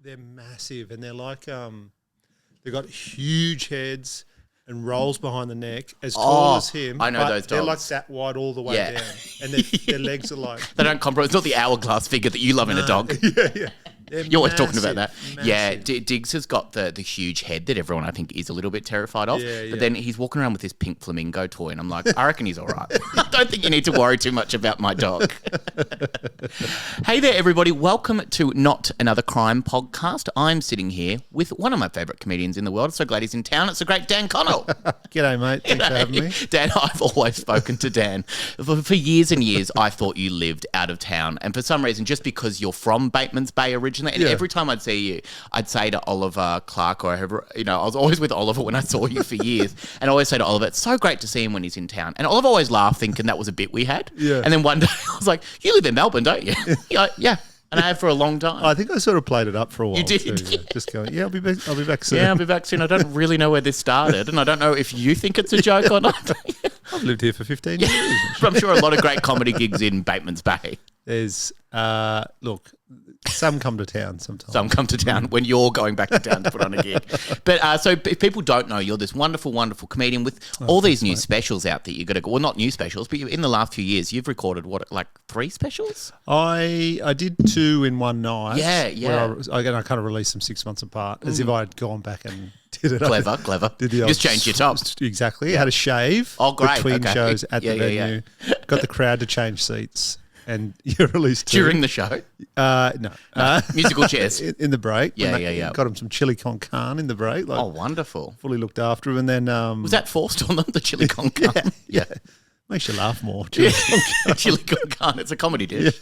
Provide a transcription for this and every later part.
They're massive, and they're like they've got huge heads and rolls behind the neck, as tall as him. I know those dogs. They're like that wide all the way down, and their legs are like they don't compromise. It's not the hourglass figure that you love in a dog. Yeah. You're always talking about that. Massive. Yeah, Diggs has got the huge head that everyone I think is a little bit terrified of. Yeah, but then he's walking around with this pink flamingo toy, and I'm like, I reckon he's all right. I don't think you need to worry too much about my dog. Hey there, everybody. Welcome to Not Another Crime podcast. I'm sitting here with one of my favourite comedians in the world. So glad he's in town. It's the great Dan Connell. G'day, mate. Thanks for having me. Dan, I've always spoken to Dan. For years and years, I thought you lived out of town. And for some reason, just because you're from Bateman's Bay originally, and every time I'd see you, I'd say to Oliver Clark or whoever, I was always with Oliver when I saw you for years. And I always say to Oliver, it's so great to see him when he's in town. And Oliver always laughed thinking that was a bit we had. Yeah. And then one day I was like, you live in Melbourne, don't you? You're like, yeah. And I have for a long time. I think I sort of played it up for a while. You did? Too, yeah. Just going, I'll be back soon. Yeah, I'll be back soon. I don't really know where this started, and I don't know if you think it's a joke or not. I've lived here for 15 years. But I'm sure a lot of great comedy gigs in Bateman's Bay. There's, look, some come to town sometimes. Some come to town when you're going back to town to put on a gig. But so if people don't know, you're this wonderful, wonderful comedian with all these new specials out that you're going to go. Well, not new specials, but in the last few years, you've recorded, like 3 specials? I did 2 in one night. Yeah. Where I kind of released them 6 months apart, as if I'd gone back and did it. Clever. Did the Just change your top. Exactly. Had a shave between shows at the venue. Got the crowd to change seats. And you released 2. During the show? No. Musical chairs? In the break. Yeah. Got him some chili con carne in the break. Oh, wonderful. Fully looked after him. And then... was that forced on them, the chili con carne? Yeah. Makes you laugh more. Chili con carne. It's a comedy dish.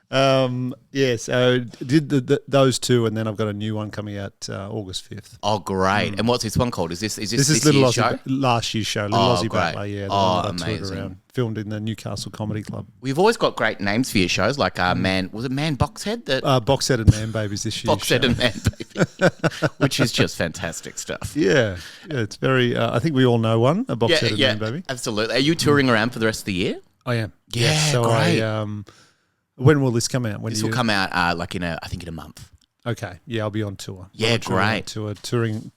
So did those 2, and then I've got a new one coming out August 5th. Oh, great! And what's this one called? Is this Little year's Aussie, show? Last year's show, Little Aussie great. Battler, yeah. Amazing. Around, filmed in the Newcastle Comedy Club. We've always got great names for your shows, like Man Boxhead? Boxhead and Man Babies this year. Boxhead and Man Baby, which is just fantastic stuff. Yeah, it's very. I think we all know one, a Boxhead and Man Baby. Absolutely. Are you touring around for the rest of the year? I am. Yeah, so great. When will this come out? This will come out I think in a month. Okay. Yeah, I'll be on tour. Yeah, great. Touring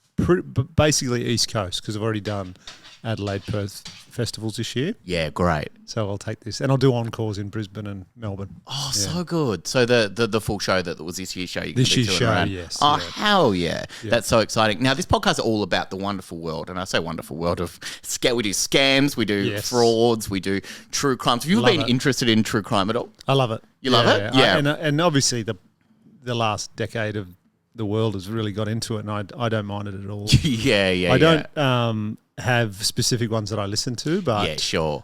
basically East Coast, because I've already done Adelaide, Perth festivals this year. Yeah, great. So I'll take this, and I'll do encores in Brisbane and Melbourne. Oh, so good. So the full show that was this year's show. This year's show, around. Yes. Oh, hell yeah. That's so exciting. Now, this podcast is all about the wonderful world, and I say wonderful world of we do scams, we do frauds, we do true crimes. Have you been interested in true crime at all? I love it. You love it? Yeah. And obviously the last decade of the world has really got into it, and I don't mind it at all. Yeah. I don't have specific ones that I listen to, but yeah, sure.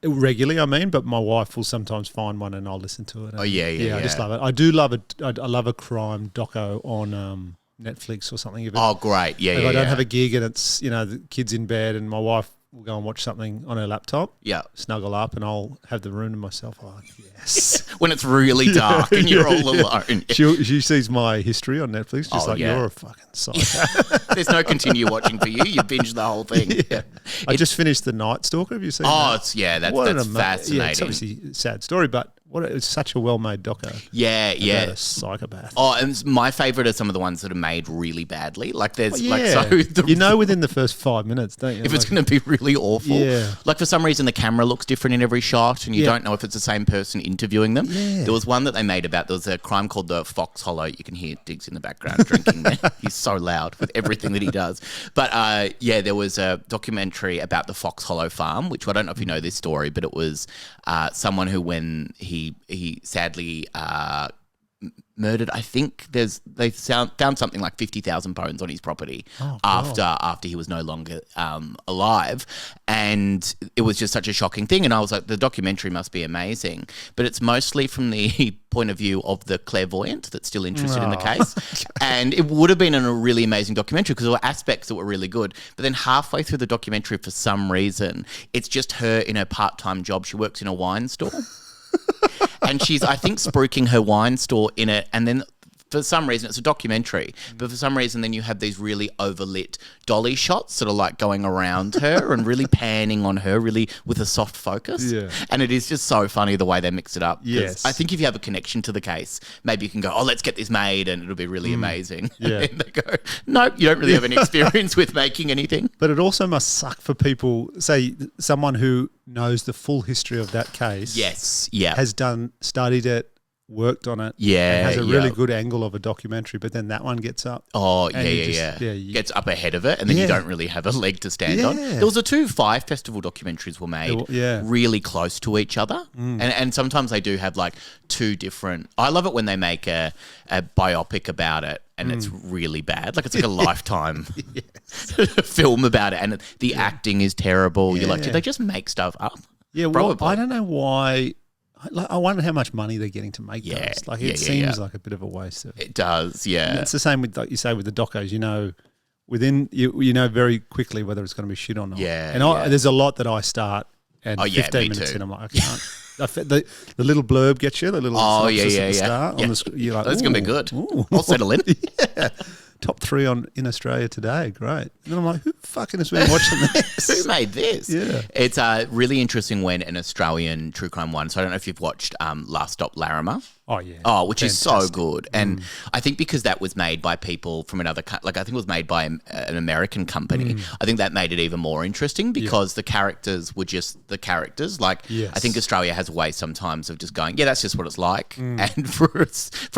Regularly, but my wife will sometimes find one and I'll listen to it. Oh, yeah. I just love it. I do love it. I love a crime doco on Netflix or something. If great. Yeah, if I don't have a gig and it's, the kid's in bed and my wife will go and watch something on her laptop. Yeah. Snuggle up and I'll have the room to myself. Oh, yes. When it's really dark and you're all alone. She sees my history on Netflix, just you're a fucking psycho. There's no continue watching for you. You binge the whole thing. Yeah. I just finished The Night Stalker. Have you seen that? That's fascinating. Yeah, it's obviously a sad story, but it's such a well-made doco. Yeah. About a psychopath. Oh, and my favourite are some of the ones that are made really badly. Like there's within the first 5 minutes, don't you? If it's going to be really awful. Yeah. Like for some reason the camera looks different in every shot and you don't know if it's the same person interviewing them. Yeah. There was one that they made there was a crime called the Fox Hollow. You can hear Diggs in the background drinking there. He's so loud with everything that he does. But there was a documentary about the Fox Hollow farm, which I don't know if you know this story, but it was someone who, when he sadly murdered, I think they found something like 50,000 bones on his property after he was no longer alive, and it was just such a shocking thing. And I was like, the documentary must be amazing, but it's mostly from the point of view of the clairvoyant that's still interested in the case. And it would have been a really amazing documentary because there were aspects that were really good, but then halfway through the documentary, for some reason, it's just her in her part-time job. She works in a wine store. And she's, I think, spruiking her wine store in it. And then for some reason, it's a documentary, but for some reason then you have these really overlit dolly shots that are like going around her and really panning on her really with a soft focus. Yeah. And it is just so funny the way they mix it up. 'Cause Yes. I think if you have a connection to the case, maybe you can go, oh, let's get this made and it'll be really amazing. Yeah. And they go, no, you don't really have any experience with making anything. But it also must suck for people, say, someone who knows the full history of that case. Yes. Yeah. Has studied it, worked on it. Yeah, and has a really yeah. good angle of a documentary, but then that one gets up. Oh, yeah, and you yeah, just- yeah. you- Gets up ahead of it, and then you Yeah. don't really have a leg to stand on. Yeah. There was two Five Festival documentaries were made Yeah. really close to each other. And sometimes they do have like two different... I love it when they make a biopic about it, and it's really bad. Like, it's like a lifetime film about it, and the acting is terrible. You're like, Yeah. did they just make stuff up? Yeah, well, Probably. I don't know why. I wonder how much money they're getting to make Yeah, those. Like, yeah, it yeah, seems yeah. like a bit of a waste of. It does, yeah. It's the same with, like you say, with the docos. You know, within you know very quickly whether it's going to be shit or not. Yeah, and yeah. there's a lot that I start and Oh, yeah, 15 me minutes too. in, I'm like, I can't. The little blurb gets you, the little Oh, synopsis yeah, at the yeah, start yeah. on the you're like, That's going to be ooh, good. ooh. I'll settle in. Yeah. Top 3 in Australia today. Great. And then I'm like, who fucking has been watching this? Who made this? Yeah. It's really interesting when an Australian true crime one. So I don't know if you've watched Last Stop Larimer. Oh, yeah. Oh, which is so Fantastic. good. And I think because that was made by people from another, like I think it was made by an American company. I think that made it even more interesting because the characters were just the characters. Like Yes. I think Australia has a way sometimes of just going, yeah, that's just what it's like. And for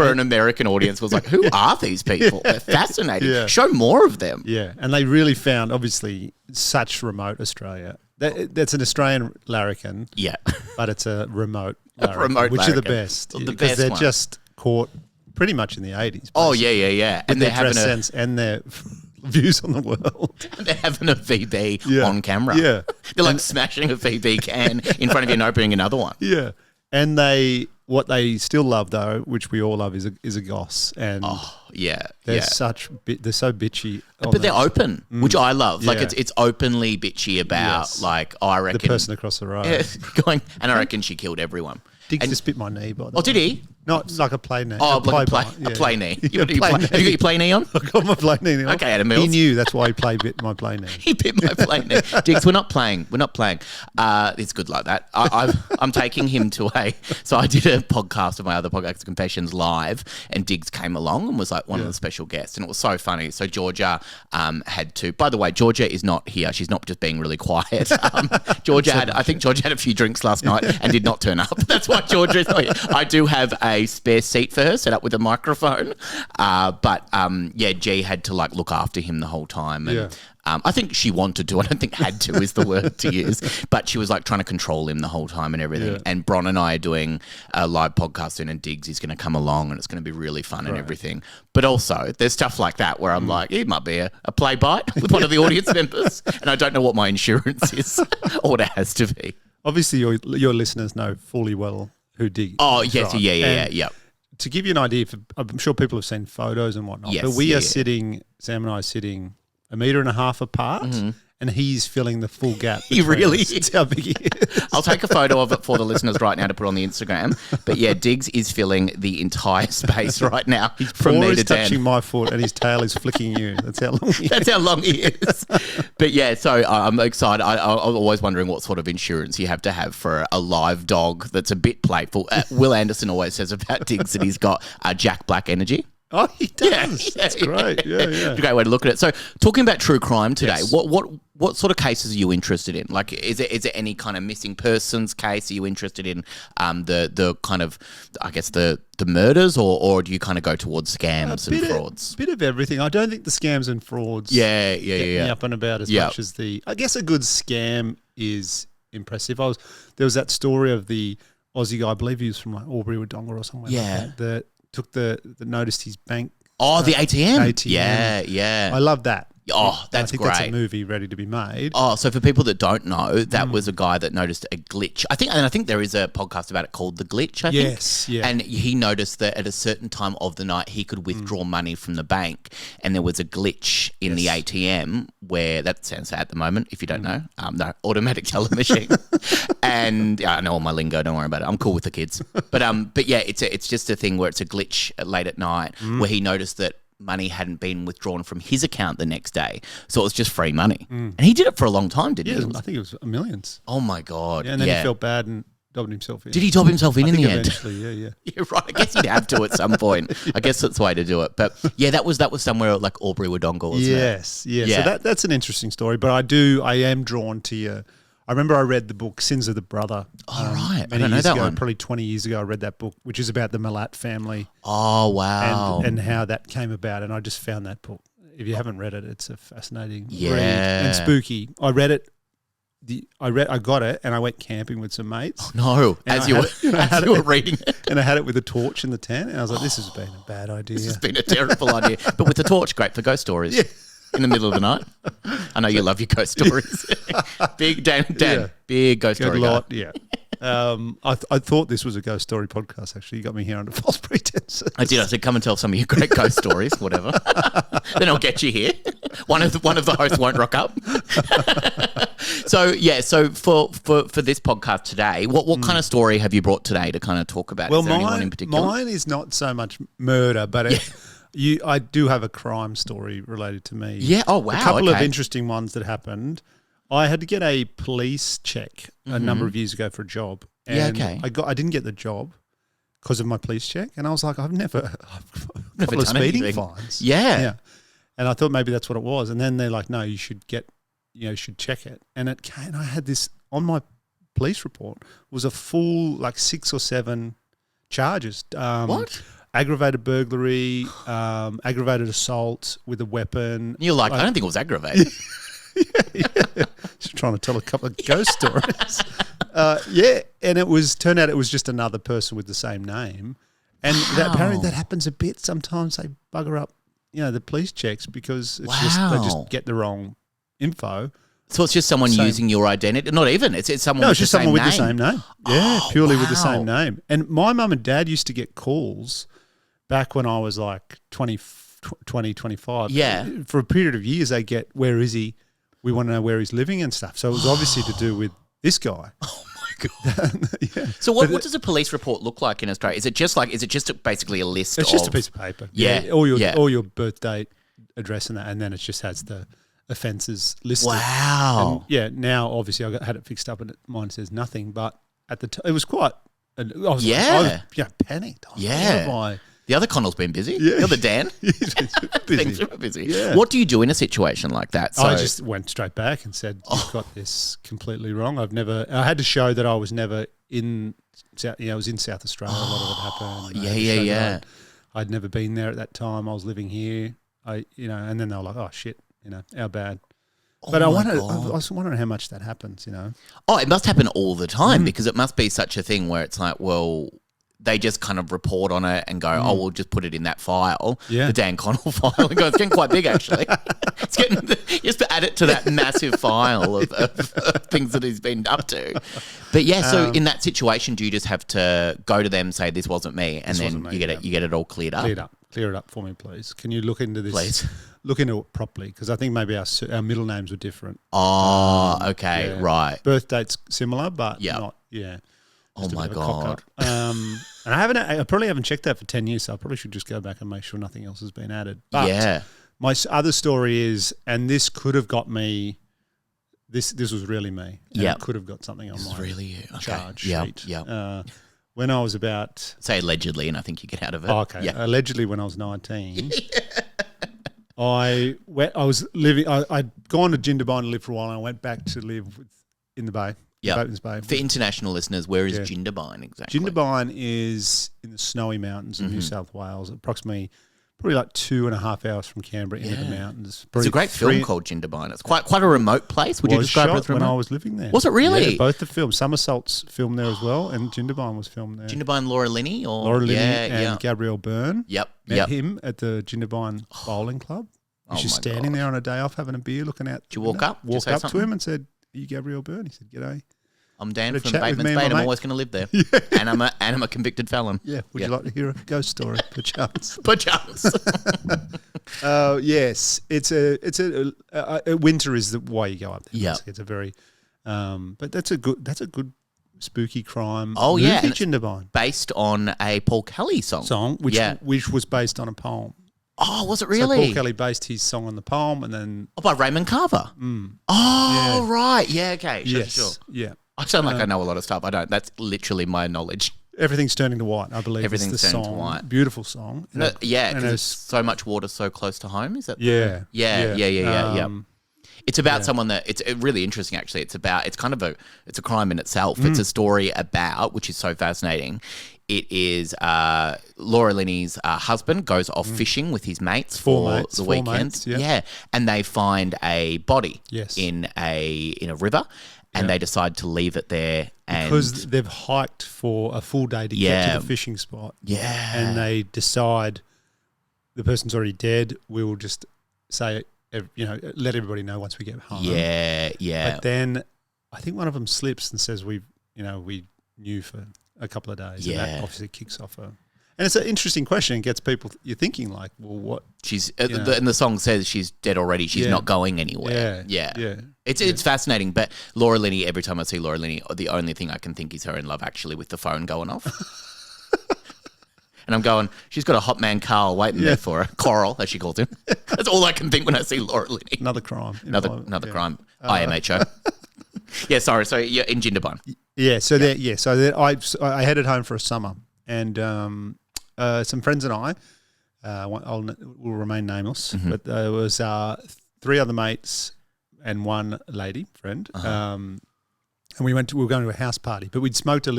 an American audience was like, who are these people? They're fascinating. Yeah. Show more of them. Yeah, and they really found, obviously, such remote Australia. That's an Australian larrikin, Yeah. but it's a remote larrikin, remote which are the larrikin. best. The because best they're one. just caught pretty much in the 80s. Oh, basically, yeah, yeah, yeah. with And they're their having dress a sense and their views on the world. they're having a VB Yeah. on camera. Yeah. They're like smashing a VB can in front of you and opening another one. Yeah. And what they still love, though, which we all love, is a goss. And Yeah. they're yeah. they're so bitchy. on But they're that. open, which I love. Like Yeah. it's openly bitchy about Yes. like I The reckon person across the road. going, and I reckon she killed everyone. Diggs And- just bit my knee, by the Oh, way. did he? Not like a play knee. Oh, like a yeah. play knee. Yeah, You got your play play- have you got knee. your play knee on? I got my play knee. Okay, Adam He Mills. knew that's why he bit my play knee. He bit my play knee. Diggs, we're not playing. We're not playing. It's good like that. I'm taking him to so I did a podcast of my other podcast, Confessions Live, and Diggs came along and was like one of the special guests, and it was so funny. So Georgia had to. By the way, Georgia is not here. She's not just being really quiet. I think Georgia had a few drinks last night and did not turn up. That's why Georgia is not here. I do have a spare seat for her set up with a microphone, but G had to like look after him the whole time. And, Yeah. I think she wanted to. I don't think had to is the word to use. But she was like trying to control him the whole time and everything. Yeah. And Bron and I are doing a live podcast soon, and Diggs is going to come along, and it's going to be really fun and everything. But also, there's stuff like that where I'm like, it might be a play bite with one of the audience members, and I don't know what my insurance is or what it has to be. Obviously, your listeners know fully well who Diggs Oh, is, yes, right? yeah. And to give you an idea, I'm sure people have seen photos and whatnot, Yes, but we yeah, are yeah. sitting, Sam and I are sitting 1.5 meters apart, and he's filling the full gap. He between really us. is. That's how big he is. I'll take a photo of it for the listeners right now to put on the Instagram. But yeah, Diggs is filling the entire space right now from Paw me is to touching Dan. my foot, and his tail is flicking you. That's how long he is. That's how long he is. But yeah, so I'm excited. I'm always wondering what sort of insurance you have to have for a live dog that's a bit playful. Will Anderson always says about Diggs that he's got Jack Black energy. Oh, he does. That's great. Yeah, It's yeah. a great way to look at it. So, talking about true crime today, Yes. what sort of cases are you interested in? Like, is there any kind of missing persons case? Are you interested in the kind of, I guess, the murders, or do you kind of go towards scams and frauds? A bit of everything. I don't think the scams and frauds Yeah. get me up and about as Yeah. much as I guess a good scam is impressive. There was that story of the Aussie guy, I believe he was from like Albury or Wodonga or somewhere. Yeah. Like that noticed his bank. Oh, the ATM. ATM. Yeah. I love that. Oh, And that's I think great. that's a movie ready to be made. Oh, so for people that don't know, that was a guy that noticed a glitch. I think there is a podcast about it called The Glitch, I think. Yes, yeah. And he noticed that at a certain time of the night, he could withdraw money from the bank, and there was a glitch in the ATM where, that sounds sad at the moment, if you don't know, no, automatic teller machine. And I know all my lingo, don't worry about it. I'm cool with the kids. But yeah, it's just a thing where it's a glitch late at night where he noticed that money hadn't been withdrawn from his account the next day. So it was just free money. And he did it for a long time, didn't he? I think it was millions. Oh, my God. Yeah, and then he felt bad and dobbed himself in. Did he dob himself in the end? Eventually, yeah. Yeah, right. I guess you'd have to at some point. I guess that's the way to do it. But yeah, that was somewhere like Albury Wodonga, wasn't it? Yes, yeah. So that's an interesting story. But I am drawn to you. I remember I read the book Sins of the Brother. Oh, right. Many I don't know years that ago, one. Probably 20 years ago, I read that book, which is about the Malat family. Oh, wow. And how that came about. And I just found that book. If you haven't read it, it's a fascinating read Yeah. and spooky. I read it. I got it, and I went camping with some mates. No, And as I you had were, it- I had as you were it- reading it. And I had it with a torch in the tent, and I was like, "This has been a bad idea." This has been a terrible idea. But with the torch, great for ghost stories. Yeah. In the middle of the night. I know you love your ghost stories. Big Dan, Yeah. big ghost Good story guy. lot, yeah. I thought this was a ghost story podcast. Actually, you got me here under false pretenses. I did. I said, come and tell some of your great ghost stories, whatever. Then I'll get you here. One of the hosts won't rock up. So yeah. So for this podcast today, what kind of story have you brought today to kind of talk about? Well, Is there anyone in particular? mine is not so much murder, but I do have a crime story related to me. Yeah. Oh wow. A couple of okay. interesting ones that happened. I had to get a police check a number of years ago for a job. Yeah, And okay. I didn't get the job because of my police check, and I was like, I've never Never of done speeding anything. fines. Yeah. And I thought maybe that's what it was. And then they're like, no, you should check it. And it came, I had this on my police report was a full 6 or 7 charges. What? Aggravated burglary, aggravated assault with a weapon. You're like, I don't think it was aggravated. Just trying to tell a couple of ghost stories. And turned out it was just another person with the same name. And apparently that happens a bit. Sometimes they bugger up, the police checks because they just get the wrong info. So it's just someone using your identity? Not even. It's someone with the same name. No, it's just someone with the same name. Yeah, purely with the wow. same name. And my mum and dad used to get calls back when I was like 20, 25. Yeah. For a period of years, they get, where is he? We want to know where he's living and stuff. So it was obviously to do with this guy. Oh my God. Yeah. So what does a police report look like in Australia? Is it just basically a list It's just a piece of paper. Yeah. All your birth date, address and then it just has the offences listed. Wow. And now obviously I had it fixed up and mine says nothing, but at the time it was quite. I was panicked. Yeah. The other Connell's been busy. Yeah. The other Dan. He's been busy. Been super busy. Yeah. What do you do in a situation like that? So, I just went straight back and said, "You've got this completely wrong. I had to show that I was never in. I was in South Australia. A lot of it happened. I had to show that I'd never been there at that time. I was living here. And then they were like, "Oh shit, how bad." But I was wondering how much that happens. Oh, it must happen all the time because it must be such a thing where it's like, well, they just kind of report on it and go, oh, we'll just put it in that file, the Dan Connell file. And go, it's getting quite big, actually. It's getting you have to add it to that massive file of things that he's been up to. But yeah, so in that situation, do you just have to go to them, say this wasn't me, and then you get it all cleared up? Clear it up for me, please. Can you look into this? Please. Look into it properly because I think maybe our middle names were different. Oh, okay, right. Birth date's similar, but not. Oh my God. God. And I probably haven't checked that for 10 years, so I probably should just go back and make sure nothing else has been added. But my other story is, and this could have got me, this was really me. Yeah. It could have got something on my charge sheet. Yeah. When I was about... Say allegedly, and I think you get out of it. Oh, okay. Yeah. Allegedly when I was 19, I'd gone to Jindabyne to live for a while and I went back to live in the Bay. Yeah. Boatman's Bay. For international listeners, where is Jindabyne exactly? Jindabyne is in the Snowy Mountains of New South Wales, probably like 2.5 hours from Canberra into the mountains. It's a great film called Jindabyne. It's quite a remote place. Would you describe it as remote? When I was living there. Was it really? Yeah, both the films. Somersault's filmed there as well, and Jindabyne was filmed there. Jindabyne Laura Linney? Laura Linney and Gabrielle Byrne. Yep. Met him at the Jindabyne Bowling Club. He's just standing there on a day off having a beer looking out. Did you walk up? Walked up to him and said, "Are you Gabriel Byrne?" He said, "G'day. I'm Dan from Bateman's Bay. I'm always going to live there. And I'm a convicted felon. Yeah. Would you like to hear a ghost story? Perchance. Perchance. Yes. It's a winter is the why you go up there. Yeah. It's a very, but that's a good spooky crime. Oh, movie, yeah. Jindabyne. Based on a Paul Kelly song. Which was based on a poem. Oh, was it really? So Paul Kelly based his song on the poem and then... Oh, by Raymond Carver. Oh, right. Yeah, okay. Sure. Yeah. I sound like I know a lot of stuff. I don't. That's literally my knowledge. Everything's Turning to White, I believe. Everything's Turning to White. Beautiful song. Yeah, because it's so much water so close to home. Is that? Yeah. Yeah. It's about someone that it's really interesting. Actually, it's a crime in itself. It's a story about, which is so fascinating. It is Laura Linney's husband goes off fishing with his mates for the weekend. Yeah, and they find a body in a river. And they decide to leave it there. Because they've hiked for a full day to get to the fishing spot. Yeah. And they decide the person's already dead. We will just say, let everybody know once we get home. Yeah. But then I think one of them slips and says we knew for a couple of days. Yeah. And that obviously kicks off and it's an interesting question. It gets people, you're thinking like, well, what? She's, and the song says she's dead already. She's not going anywhere. Yeah. It's fascinating. But Laura Linney, every time I see Laura Linney, the only thing I can think is her in Love Actually with the phone going off. And I'm going, she's got a hot man Carl waiting there for her. Coral, as she calls him. That's all I can think when I see Laura Linney. Another crime. Another crime. IMHO. Yeah, sorry. So you're in Jindabyne. Yeah. So I headed home for a summer, and some friends and I, will remain nameless, but there was 3 other mates and one lady friend, and we were going to a house party, but we'd smoked a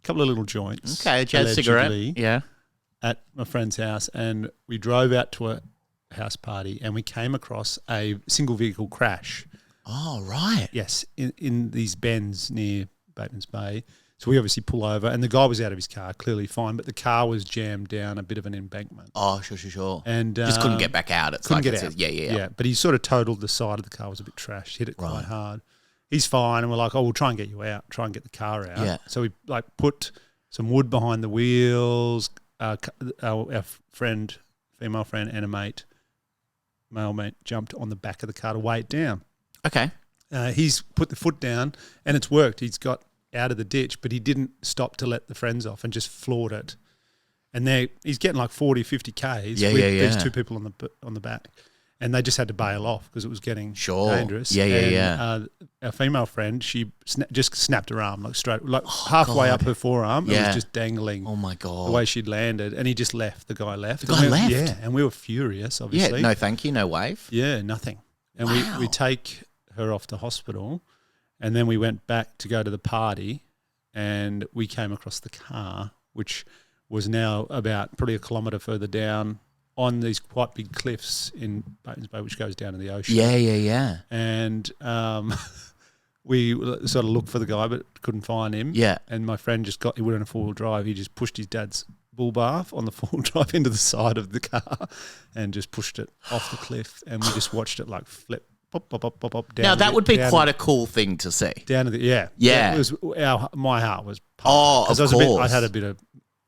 couple of little joints. Okay, jazz cigarette. Yeah. At my friend's house, and we drove out to a house party, and we came across a single vehicle crash. Oh, right. Yes, in these bends near Bateman's Bay. So we obviously pull over, and the guy was out of his car, clearly fine, but the car was jammed down a bit of an embankment. Oh, sure. And just couldn't get back out. It's couldn't like get out. Yeah. But he sort of totaled the side of the car, was a bit trashed, hit it quite hard. He's fine, and we're like, we'll try and get you out, try and get the car out. Yeah. So we put some wood behind the wheels. Our friend, female friend, and a male mate, jumped on the back of the car to weigh it down. Okay. He's put the foot down, and it's worked. He's got out of the ditch, but he didn't stop to let the friends off and just floored it. And he's getting like 40, 50 Ks with these 2 people on the back. And they just had to bail off because it was getting dangerous. Yeah. Our female friend, she just snapped her arm halfway up her forearm. It was just dangling. Oh my God. The way she'd landed, and he just left. The guy left. The guy left. Yeah, and we were furious. Obviously. Yeah. No, thank you. No wave. Yeah, nothing. And we take her off to hospital, and then we went back to go to the party, and we came across the car, which was now about probably a kilometre further down on these quite big cliffs in Bateman's Bay, which goes down to the ocean. Yeah. And we sort of looked for the guy, but couldn't find him. Yeah. And my friend he went on a 4-wheel drive. He just pushed his dad's bull bath on the 4-wheel drive into the side of the car and just pushed it off the cliff. And we just watched it like flip. Pop, down. Now that would be quite a cool thing to see. Down to the It was my heart was pumped. Oh, of course. I had a bit of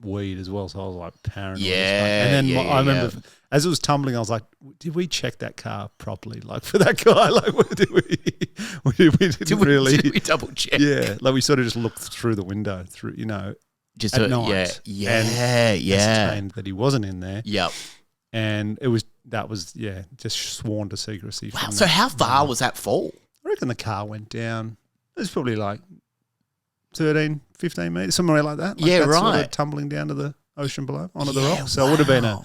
weed as well, so I was like paranoid. Yeah. And then I remember as it was tumbling, I was like, "Did we check that car properly? Like for that guy? Like did we double check? Yeah, like we sort of just looked through the window just at night. Yeah. Ascertained that he wasn't in there. Yep. And that was just sworn to secrecy. Wow. So how far was that fall? I reckon the car went down. It was probably like 13, 15 metres, somewhere like that. Sort of tumbling down to the ocean below, onto the rocks. So it would have been a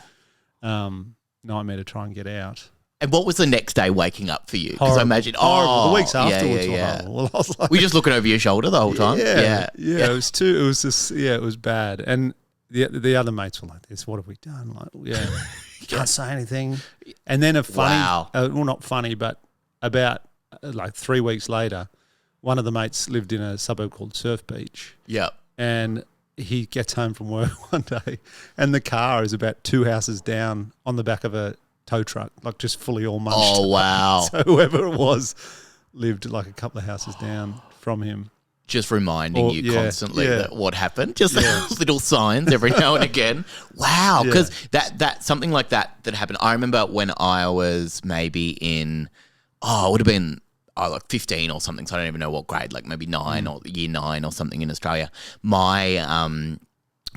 nightmare to try and get out. And what was the next day waking up for you? Because I imagine, the weeks afterwards were horrible. Well, I was like, were you just looking over your shoulder the whole time? Yeah. It was it was bad. And the other mates were like this. What have we done? Like, can't say anything. And then not funny, but about like 3 weeks later, one of the mates lived in a suburb called Surf Beach. Yep. And he gets home from work one day, and the car is about 2 houses down on the back of a tow truck, like just fully all munched. Oh, wow. So whoever it was lived like a couple of houses down from him. Just reminding you constantly that what happened. Just little signs every now and again. Wow. Because that something like that happened. I remember when I was maybe in, it would have been like 15 or something. So I don't even know what grade, like maybe 9 or year 9 or something in Australia. My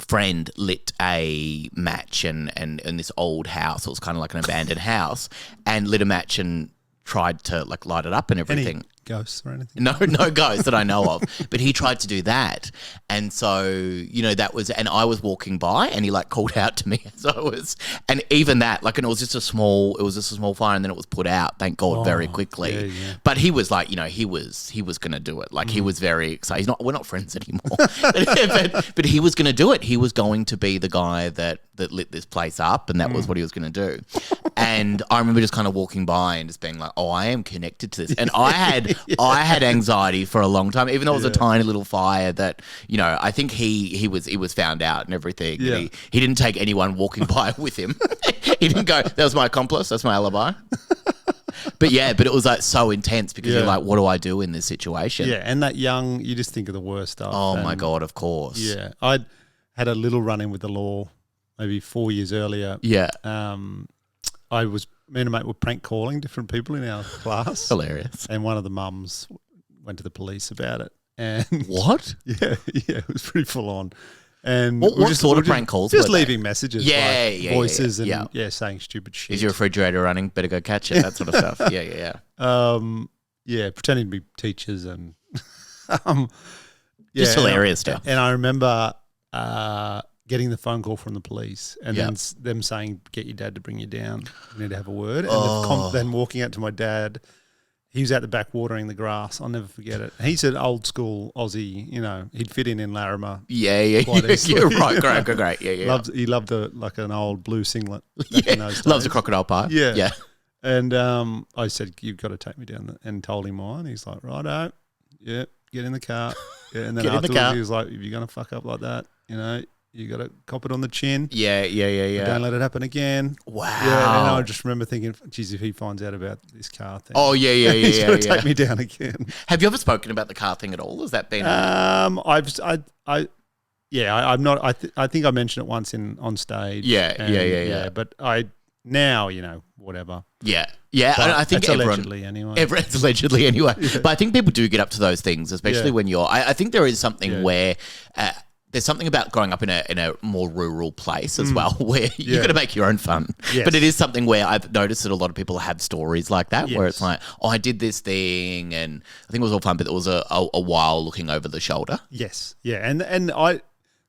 friend lit a match in this old house. It was kind of like an abandoned house, and lit a match and tried to like light it up and everything. Any ghosts or anything? No ghosts that I know of. But he tried to do that. And so, that was, and I was walking by and he like called out to me as I was, and even that, like, and it was just a small fire, and then it was put out, thank God, very quickly. Yeah. But he was like, he was going to do it. Like he was very excited. We're not friends anymore. but he was going to do it. He was going to be the guy that lit this place up, and that was what he was going to do. And I remember just kind of walking by and just being like, oh, I am connected to this. And I had anxiety for a long time, even though it was a tiny little fire that, I think he was found out and everything. Yeah. And he didn't take anyone walking by with him. He didn't go, that was my accomplice, that's my alibi. But it was like so intense because you're like, what do I do in this situation? Yeah, and that young, you just think of the worst stuff. Oh my God, of course. Yeah. I'd had a little run-in with the law maybe 4 years earlier. Yeah. Me and a mate were prank calling different people in our class. Hilarious. And one of the mums went to the police about it. And what? Yeah, it was pretty full on. And what sort of prank calls? Just leaving messages, voices, and saying stupid shit. Is your refrigerator running? Better go catch it. That sort of stuff. Yeah. Pretending to be teachers and just hilarious stuff. And I remember getting the phone call from the police and then them saying, "Get your dad to bring you down. We need to have a word." And then walking out to my dad. He was out the back watering the grass. I'll never forget it. He's an old school Aussie, he'd fit in Larimer. Yeah, right, great. Yeah. He loved an old blue singlet back in those days. Loves a crocodile pie. Yeah. And I said, "You've got to take me down," and told him why. And he's like, "Righto, yeah, get in the car." Yeah, and then afterwards he was like, "If you're going to fuck up like that, you got to cop it on the chin. Yeah. Don't let it happen again." Wow. Yeah, and I just remember thinking, geez, if he finds out about this car thing. Oh, yeah. He's going to take me down again. Have you ever spoken about the car thing at all? Has that been? I'm not. I think I mentioned it once on stage. Yeah. But whatever. Yeah. I think allegedly anyway. It's allegedly anyway. Yeah. But I think people do get up to those things, especially when you're. I think there is something where. There's something about growing up in a more rural place as well, where you've got to make your own fun. Yes. But it is something where I've noticed that a lot of people have stories like that, where it's like, oh, I did this thing, and I think it was all fun, but it was a while looking over the shoulder. Yes, yeah, and I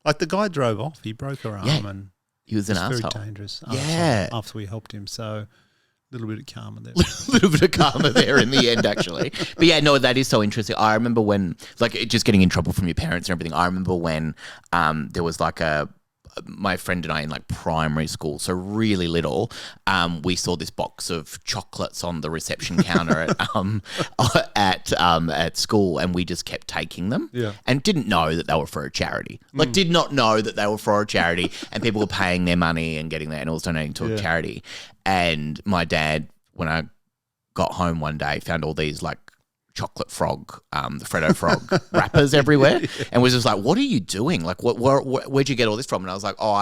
like the guy drove off. He broke her arm, and he was an asshole. Very dangerous. Yeah, after we helped him, so. Little bit of karma there. little bit of karma there in the end, actually. But yeah, no, that is so interesting. I remember when, like, just getting in trouble from your parents and everything. I remember when there was like my friend and I in like primary school, so really little, we saw this box of chocolates on the reception counter at school, and we just kept taking them and didn't know that they were for a charity. Like, did not know that they were for a charity, and people were paying their money and getting that, and it was donating to a charity. And my dad, when I got home one day, found all these like chocolate frog, the Freddo Frog wrappers everywhere, and was just like, "What are you doing? Like, where'd you get all this from?" And I was like, "Oh,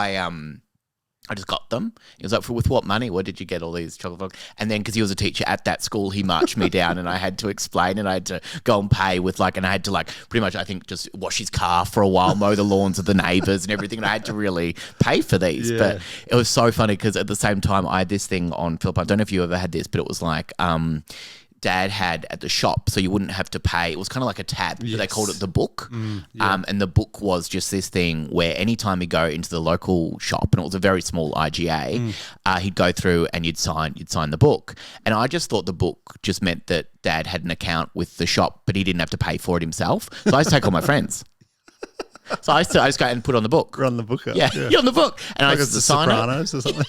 I just got them." He was like, "With what money? Where did you get all these chocolate frogs?" And then, because he was a teacher at that school, he marched me down, and I had to explain, and I had to go and pay with and I had to pretty much, I think, just wash his car for a while, mow the lawns of the neighbours and everything, and I had to really pay for these. Yeah. But it was so funny because at the same time, I had this thing on Philip. I don't know if you ever had this, but it was like, Dad had at the shop, so you wouldn't have to pay. It was kind of like a tab, but they called it the book. And the book was just this thing where anytime you go into the local shop, and it was a very small IGA, he'd go through and you'd sign the book. And I just thought the book just meant that Dad had an account with the shop, but he didn't have to pay for it himself. So I used to take all my friends. So I just go and put on the book. Run the book up. Yeah, you're on the book. And like I used to sign Sopranos it. Or something.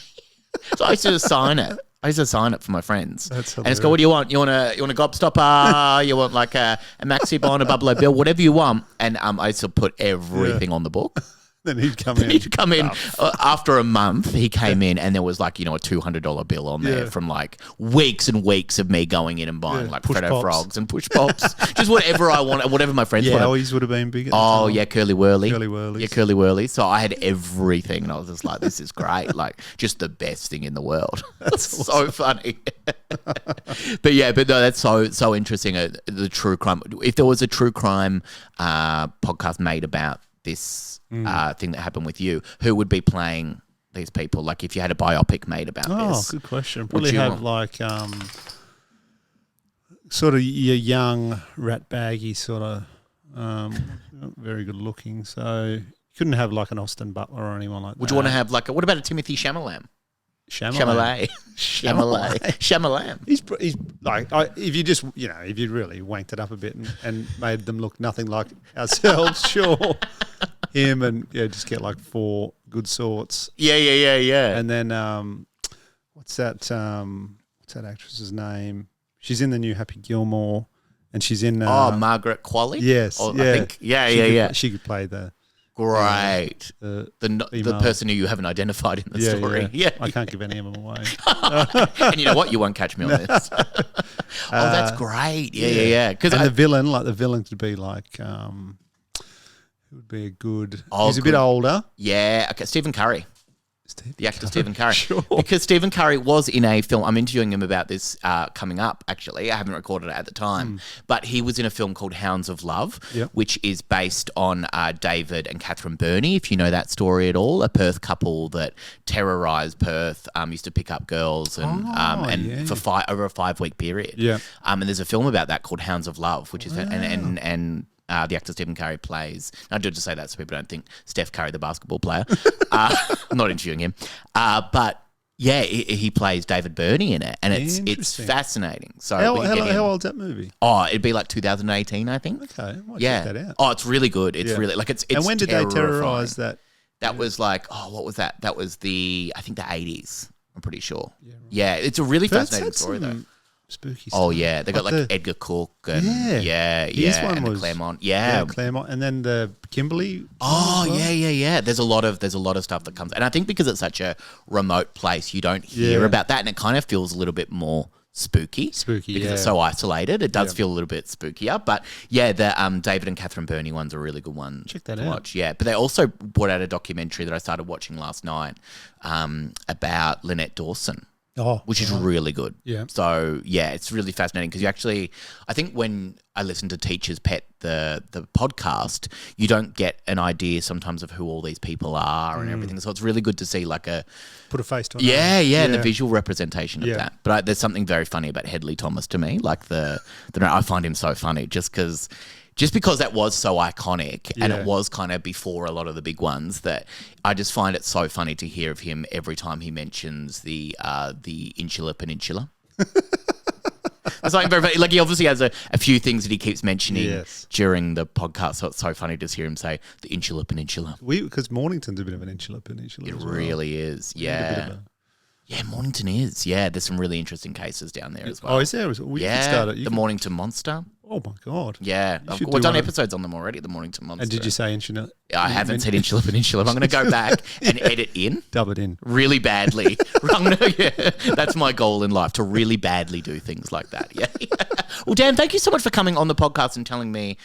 So I used to just sign it. I used to sign it for my friends. That's and it's go, what do you want? You want a gobstopper? You want like a maxi bon, a Buffalo Bill, whatever you want. And I used to put everything on the book. Then he'd come in. He'd come in after a month. He came in, and there was like a $200 bill on there from like weeks and weeks of me going in and buying like push Freddo pops. Frogs and push pops, just whatever I wanted, whatever my friends wanted. Yowies would have been big. Oh yeah, Curly Whirly. Curly Whirlies. Yeah, Curly Whirly. So I had everything, and I was just like, "This is great! Like, just the best thing in the world." That's awesome. So funny. But no, that's so interesting. The true crime. If there was a true crime podcast made about this thing that happened with you, who would be playing these people? Like, if you had a biopic made about this. Oh, good question. Probably have like sort of your young rat baggy sort of not very good looking. So you couldn't have like an Austin Butler or anyone like that. Would you want to have like what about a Timothy Chalamet? Chalamet. He's like, if you just, if you really wanked it up a bit and made them look nothing like ourselves, sure. Him and just get like 4 good sorts. Yeah. And then what's that actress's name? She's in the new Happy Gilmore, and she's in Margaret Qualley. Yes, I think. Yeah. She could play the. Great. The person who you haven't identified in the story. Yeah. I can't give any of them away. And you know what? You won't catch me on this. That's great. Yeah. Because the villain could be like, who would be a good... he's a bit older. Yeah. Okay, Stephen Curry. The actor Stephen Curry. Sure. Because Stephen Curry was in a film. I'm interviewing him about this coming up, actually. I haven't recorded it at the time. But he was in a film called Hounds of Love, which is based on David and Catherine Burney, if you know that story at all. A Perth couple that terrorised Perth, used to pick up girls for over a 5-week period. Yeah. And there's a film about that called Hounds of Love, which is... And the actor Stephen Curry plays. I do just say that so people don't think Steph Curry, the basketball player. I'm not interviewing him, but yeah, he plays David Burney in it, and it's fascinating. So how old's that movie? Oh, it'd be like 2018, I think. Okay, I might check that out. Oh, it's really good. It's really like it's. And when did they terrorise that? That was like what was that? That was I think the 80s. I'm pretty sure. Yeah, it's a really fascinating story though. Spooky stuff. Oh yeah, they got like Edgar Cook and and the Claremont. Yeah, Claremont, and then the Kimberley. Oh yeah. There's a lot of stuff that comes, and I think because it's such a remote place, you don't hear about that, and it kind of feels a little bit more spooky because it's so isolated. It does feel a little bit spookier, but the David and Catherine Burney one's a really good one. Check that to out. Watch. Yeah, but they also brought out a documentary that I started watching last night about Lynette Dawson. Which is really good. Yeah. So, it's really fascinating because I think when I listen to Teacher's Pet, the podcast, you don't get an idea sometimes of who all these people are and everything. So it's really good to see like put a face to it. And the visual representation of that. But there's something very funny about Hedley Thomas to me. Like I find him so funny just because that was so iconic and it was kind of before a lot of the big ones that I just find it so funny to hear of him every time he mentions the Insular Peninsula. That's like very funny. Like he obviously has a few things that he keeps mentioning during the podcast, so it's so funny to hear him say the Insular Peninsula. Because Mornington's a bit of an insular peninsula. It really is, yeah. Yeah, Mornington is. Yeah, there's some really interesting cases down there as well. Oh, is there? We could start it. The Mornington Monster. Oh, my God. Yeah. We've done episodes on them already, the Mornington Monster. And did you say Insular? I haven't said Insular Peninsula. I'm going to go back and edit in. Dub it in. Really badly. That's my goal in life, to really badly do things like that. Yeah. Well, Dan, thank you so much for coming on the podcast and telling me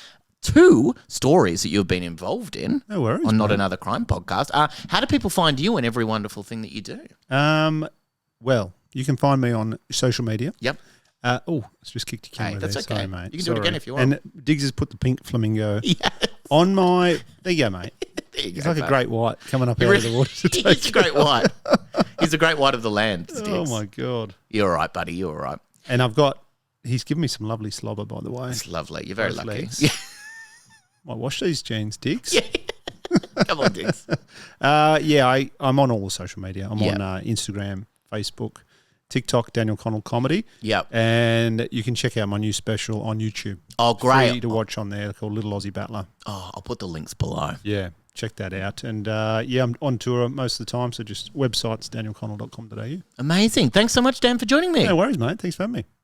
2 stories that you've been involved in. No worries. On Not Another Crime podcast. How do people find you and every wonderful thing that you do? Well, you can find me on social media. Yep. It's just kicked your camera that's there. okay. Sorry, mate. You can do it again if you want. And Diggs has put the pink flamingo on my... There you go, mate. He's like a great white coming up out of the water to take He's a great white. He's a great white of the land, Diggs. Oh, my God. You're all right, buddy. You're all right. And he's given me some lovely slobber, by the way. It's lovely. You're very lucky. Might wash these jeans, Diggs. Yeah. Come on, Diggs. I'm on all the social media. I'm on Instagram, Facebook, TikTok, Daniel Connell Comedy. Yep. And you can check out my new special on YouTube. Oh, great. Free to watch on there, called Little Aussie Battler. Oh, I'll put the links below. Yeah, check that out. And I'm on tour most of the time, so just websites, danielconnell.com.au. Amazing. Thanks so much, Dan, for joining me. No worries, mate. Thanks for having me.